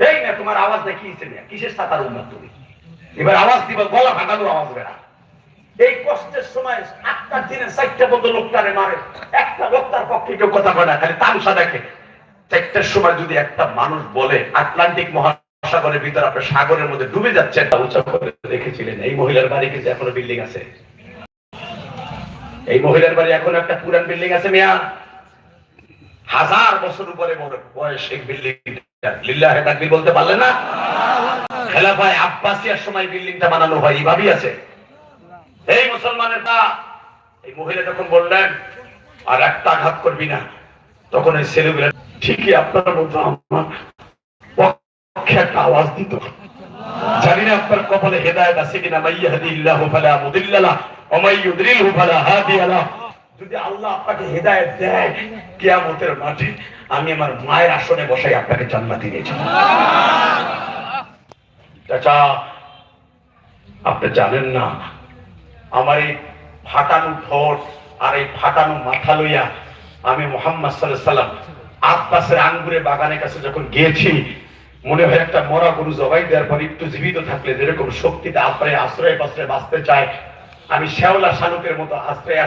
এই না তোমার আওয়াজ দেখি কিসের সাতার উন্নত তুমি এবার আওয়াজ দিবা গলা ভাঙানোর আওয়াজ বেড়া। এই কষ্টের সময় 8টার দিনে 4টা বন্ধ লোকটারে মারে, একটা লোকটার পক্ষে কেউ কথা বলে না, খালি তামসা দেখে। 4টার সময় যদি একটা মানুষ বলে আটলান্টিক মহাসাগরের ভিতরে আপনার সাগরের মধ্যে ডুবে যাচ্ছেন, তা উচ্চ করে দেখেছিলেন এই মহিলার বাড়ি কিন্তু এখনো বিল্ডিং আছে। এই মহিলার বাড়ি এখন একটা পুরান বিল্ডিং আছে মিয়া, 1000 বছর উপরে বয়স এই বিল্ডিং। লিল্লাহে তাকবীর বলতে পারলেন না? খেলাফায়ে আব্বাসিয়ার সময় বিল্ডিংটা বানানো হয়, এইভাবেই আছে। এই মুসলমানের তা এই মহিলা যখন বললেন আর একটা আঘাত করবি না, তখন এই ছেলেগুলো ঠিকই আপনার মধ্যে আমার পক্ষে একটা আওয়াজ দিত। জানি না আপনার কপালে হেদায়েত আছে কিনা। মাইয়াহদিল্লাহু ফালা মুদিল্লা লাহু ওয়া মাইয়ুদ্রিলহু ফালা হাদিয়া লাহু। যদি আল্লাহ আপনাকে হেদায়েত দেয়, কিয়ামতের মাঠে আমি আমার মায়ের আসনে বসাই আপনাকে জান্নাতে নিয়ে যাব। চাচা আপনি জানেন না, আমার এই ফাটানো ঠোঁট আর এই ফাটানো মাথা লইয়া আমি মুহাম্মদ সাল্লাল্লাহু আলাইহি ওয়াসাল্লাম আব্বাসের আঙ্গুরের বাগানের কাছে যখন গিয়েছি, মনে হয় একটা মরা গরু জবাই দেওয়ার পর একটু জীবিত থাকলে যেরকম শক্তিতে আশ্রয় পাশ্রয় বাঁচতে চায়, আমি শেওলা শালুকের মতো আশ্রয়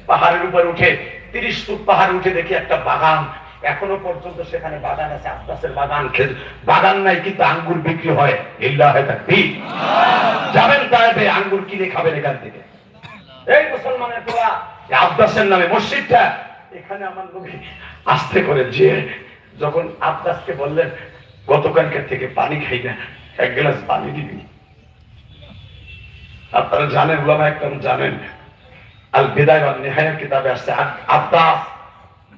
পাহাড়ের উপর উঠে 30 ফুট পাহাড়ে উঠে দেখি একটা বাগান। এখনো পর্যন্ত সেখানে বাগান আছে, আব্বাসের বাগান। বাগান নাই কিন্তু আঙ্গুর বিক্রি হয়। লিল্লাহে তাকবীর। যাবেন তাইবে আঙ্গুর কিনে খাবেন এখান থেকে। এই মুসলমানের তোরা আব্বাসের নামে মসজিদটা, এখানে আমার নবী আস্তে করে যে যখন আব্বাসকে বললেন গতকালকের থেকে পানি খাই না, 1 গ্লাস পানি দিবি। আপনারা জানেন, ওলামা একদম জানেন, আল বিদায়া ওয়ান নিহায়া কিতাবে আসছে আব্বাস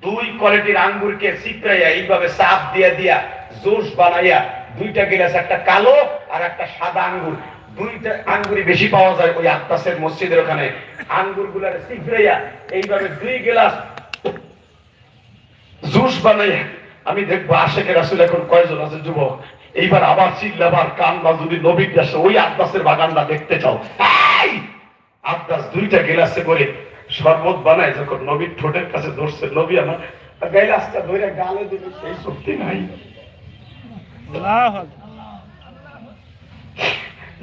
2 কোয়ালিটির আঙ্গুরকে চিপড়াইয়া এইভাবে চাপ দিয়া জুস বানাইয়া 2টা গ্লাস, একটা কালো আর একটা সাদা আঙ্গুর, 2টা আঙ্গুরই বেশি পাওয়া যায় ওই আব্বাসের মসজিদের ওখানে। আঙ্গুরগুলার চিপড়াইয়া এইভাবে 2 গ্লাস জুস বানাইয়া, আমি দেখবো আশেকে রাসূল এখন কয়জন আছে যুবক, এইবার আবার চিল্লাবার কান্না, যদি নবীর দেশে ওই আব্বাসের বাগানটা দেখতে চাও। আব্বাস 2টা গ্লাসে করে শরবত বানায় যখন নবীর ঠোঁটের কাছে ধরছে, নবী আমার গ্লাসটা ধরে গালে দিলে সেই শক্তি নাই।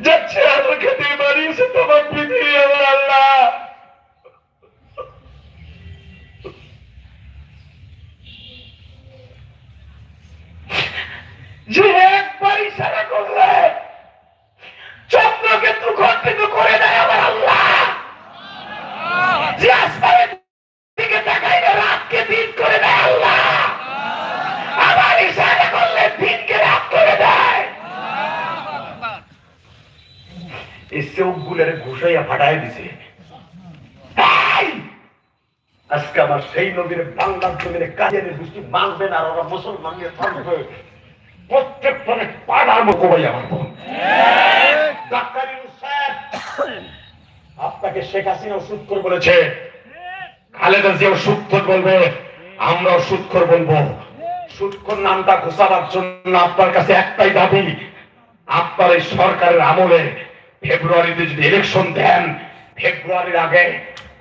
যাচ্ছে আমার খেতে বাড়িয়েছে তোমার পৃথিবী, আমার আল্লাহ। যে একবার ইশারা করলে চন্দ্রকে দুর্ঘটিত করে দেয় আমার আল্লাহ। যে আসমানের দিকে তাকাইলে রাতকে দিন করে দেয় আল্লাহ। আবার ইশারা করলে দিনকে রাত করে দেয়। এই চোখগুলোরে ঘুষাইয়া ফাটাই দিছে। আজকে আমার সেই নবীর বাংলার জমিনে কাজের দৃষ্টি মানবে না, আর ওরা মুসলমান নিয়ে থাকবে। প্রত্যেকটা পাড়ার মোকাবিলা আমার বোন ডাক্তারি স্যার আপনাকে শেখ হাসিনা সুদখোর বলেছে, খালেদা জিয়াও সুদখোর বলবে, আমরাও সুদখোর বলবো। সুদখোর নামটা ঘোষাবার জন্য আপনার কাছে একটাই দাবি, আপনার এই সরকারের আমলে ফেব্রুয়ারিতে যদি ইলেকশন দেন, ফেব্রুয়ারির আগে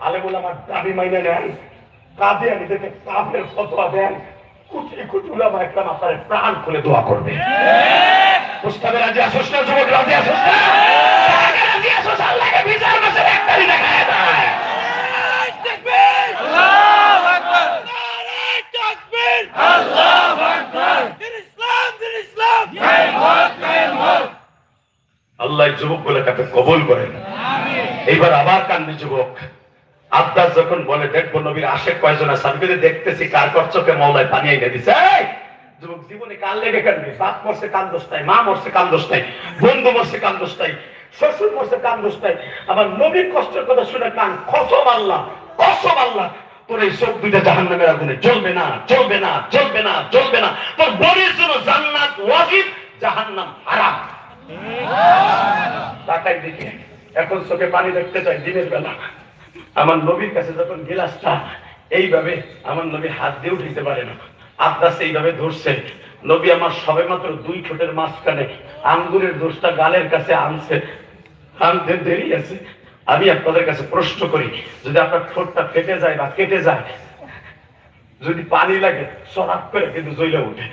আলেমুল আমার দাবি মাইনে নেন, কাঁধে আমি দেখে কাফের ফতোয়া দেন, কুচি কুচি উলামা একদম আপনার প্রাণ খুলে দোয়া করবে। প্রস্তাবে রাজি আসোস না যুবক? রাজি আসোস না? রাজি আসোস? আল্লাহকে বিচার মাসের 1 তারিখ দেখায় দেয়। আল্লাহু আকবার, নারে তাকবীর, আল্লাহু আকবার। দিন ইসলাম, দিন ইসলাম, কায়েম হোক, কায়েম হোক। আল্লাহ যুবকগুলোকে কবুল করেন। আমিন। এইবার আবার কান্দি যুবক। আব্বাস যখন বলে দেখবো নবীর আশেক কয়জন আছে, আমি দেখতেছি কার চোখে মওলায় পানি এনে দিছে। যুবক জীবনে কান লেগে কানবে, বাপ মরছে কান্দোস নাই, মা মরছে কান্দোস নাই, বন্ধু মরছে কান্দোস নাই, শ্বশুর মরছে কান্দোস নাই, আমার নবীর কষ্টের কথা শুনে কান। কসম আল্লাহ, কসম আল্লাহ, তোর এই চোখ 2টা জাহান্নামের আগুনে জ্বলবে না, জ্বলবে না, জ্বলবে না, জ্বলবে না। তোর বোনের জন্য জান্নাত ওয়াজিব, জাহান্নাম হারাম। তাকাই দেখি এখন চোখে পানি দেখতে চাই দিনের বেলা। আমার নবীর কাছে যখন গিলাসটা এইভাবে আমার নবী হাত দিয়ে উঠাইতে পারে না, আব্বাস এইভাবে ধরছে, নবী আমার সবে মাত্র 2 ঠোঁটের মাঝখানে আঙ্গুরের দোষটা গালের কাছে আনছে, আনতে দেরি আছে। আমি আপনাদের কাছে প্রশ্ন করি, যদি আপনার ঠোঁটটা ফেটে যায় বা কেটে যায়, যদি পানি লাগে সরাব করে কিন্তু জ্বলে উঠে।